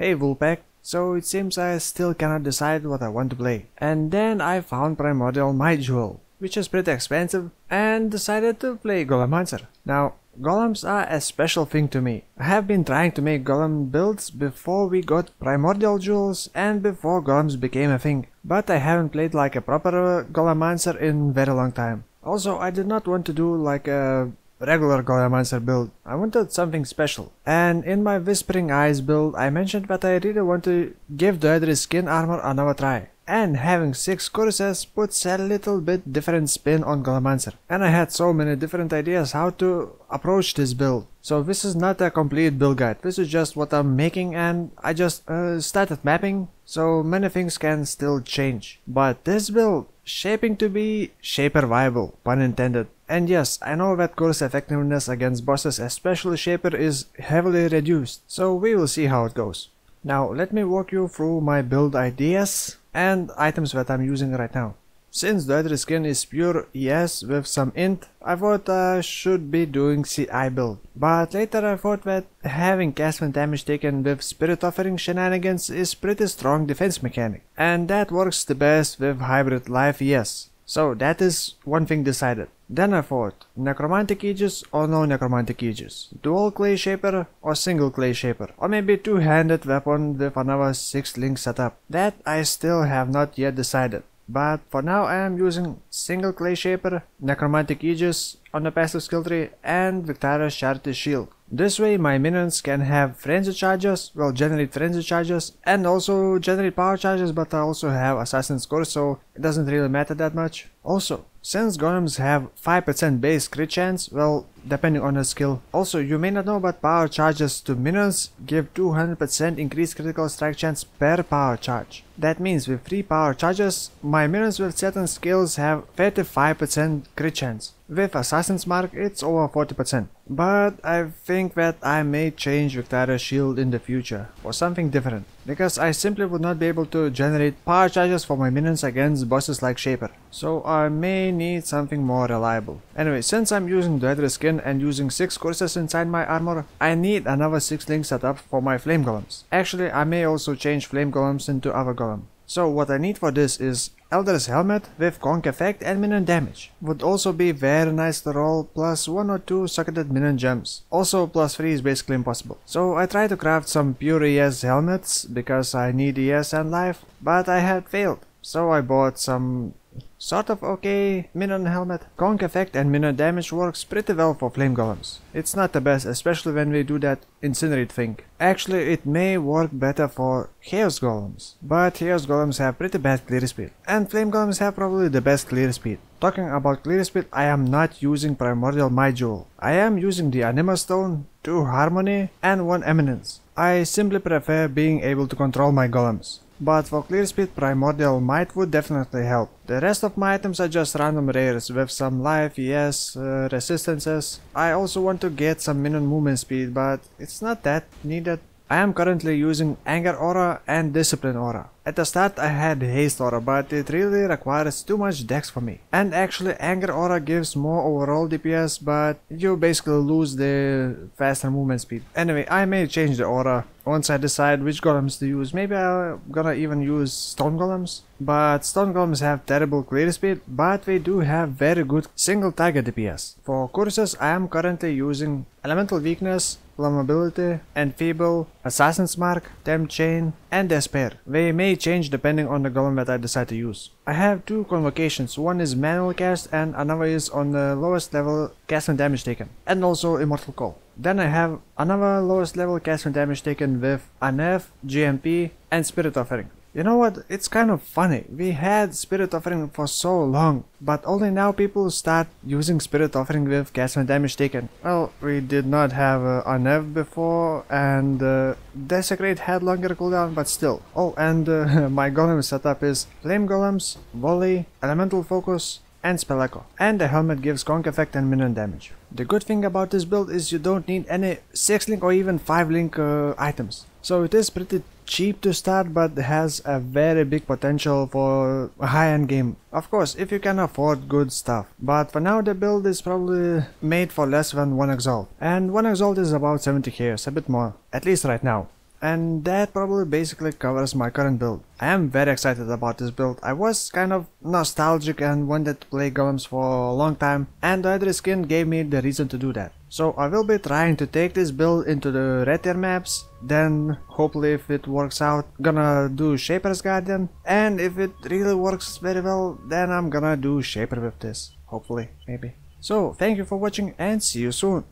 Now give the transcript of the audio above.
Hey Woolpack, so it seems I still cannot decide what I want to play. And then I found Primordial My Jewel, which is pretty expensive, and decided to play Golemancer. Now, golems are a special thing to me. I have been trying to make golem builds before we got Primordial Jewels and before golems became a thing, but I haven't played like a proper Golemancer in very long time. Also, I did not want to do like a regular golemancer build. I wanted something special. And in my Whispering Eyes build, I mentioned that I really want to give Doedre's skin armor another try. And having 6 courses puts a little bit different spin on golemancer. And I had so many different ideas how to approach this build. So this is not a complete build guide. This is just what I'm making, and I just started mapping. So many things can still change. But this build shaping to be shaper viable, pun intended. And yes, I know that course effectiveness against bosses, especially shaper, is heavily reduced. So we will see how it goes. Now let me walk you through my build ideas and items that I'm using right now. Since Doedre's skin is pure ES with some int, I thought I should be doing CI build. But later I thought that having castment damage taken with Spirit Offering shenanigans is pretty strong defense mechanic. And that works the best with hybrid life ES. So that is one thing decided. Then I thought, necromantic aegis or no necromantic aegis, dual clay shaper or single clay shaper, or maybe two-handed weapon with another 6-link setup. That I still have not yet decided. But for now I am using single clay shaper, necromantic aegis on the passive skill tree, and Victoria's Charity Shield. This way my minions can have frenzy charges, well, generate frenzy charges, and also generate power charges, but I also have Assassin's Curse, so it doesn't really matter that much. Also, since golems have 5% base crit chance, well, depending on the skill. Also, you may not know, but power charges to minions give 200% increased critical strike chance per power charge. That means with 3 power charges, my minions with certain skills have 35% crit chance. With Assassin's Mark, it's over 40%. But I think that I may change Victoria's Shield in the future for something different, because I simply would not be able to generate power charges for my minions against bosses like Shaper. So I may need something more reliable. Anyway, since I'm using Doedre's skin and using 6 courses inside my armor, I need another 6-link setup for my flame golems. Actually, I may also change flame golems into other golem. So what I need for this is Elder's Helmet with Conk effect and minion damage. Would also be very nice to roll, plus 1 or 2 socketed minion gems. Also plus 3 is basically impossible. So I tried to craft some pure ES helmets because I need ES and life, but I had failed. So I bought some sort of okay minion helmet. Conk effect and minion damage works pretty well for flame golems. It's not the best, especially when we do that incinerate thing. Actually, it may work better for chaos golems, but chaos golems have pretty bad clear speed, and flame golems have probably the best clear speed. Talking about clear speed, I am not using Primordial My Jewel. I am using the Anima Stone, 2 Harmony, and 1 Eminence. I simply prefer being able to control my golems. But for clear speed, Primordial Might would definitely help. The rest of my items are just random rares with some life, ES, resistances. I also want to get some minion movement speed, but it's not that needed. I am currently using Anger Aura and Discipline Aura. At the start I had Haste Aura, but it really requires too much dex for me. And actually Anger Aura gives more overall DPS, but you basically lose the faster movement speed. Anyway, I may change the aura once I decide which golems to use. Maybe I'm gonna even use stone golems. But stone golems have terrible clear speed, but they do have very good single target DPS. For courses I am currently using Elemental Weakness, Flammability, Enfeeble, Assassin's Mark, Tempt Chain, and Despair. They may change depending on the golem that I decide to use. I have 2 convocations, one is manual cast and another is on the lowest level cast and damage taken, and also Immortal Call. Then I have another lowest level cast and damage taken with Anef, GMP, and Spirit Offering. You know what, it's kind of funny, we had Spirit Offering for so long, but only now people start using Spirit Offering with cast and damage taken. Well, we did not have Anev before, and Desecrate had longer cooldown, but still. Oh, and my golem setup is Flame Golems, Volley, Elemental Focus, and Spell Echo. And the helmet gives Conk effect and minion damage. The good thing about this build is you don't need any 6-link or even 5-link items. So it is pretty cheap to start, but has a very big potential for a high-end game. Of course, if you can afford good stuff. But for now the build is probably made for less than 1 Exalt. And 1 Exalt is about 70 chaos, a bit more. At least right now. And that probably basically covers my current build. I am very excited about this build. I was kind of nostalgic and wanted to play golems for a long time, and the Doedre skin gave me the reason to do that. So I will be trying to take this build into the red tier maps, then hopefully if it works out, gonna do Shaper's Guardian, and if it really works very well, then I'm gonna do Shaper with this, hopefully, maybe. So thank you for watching and see you soon.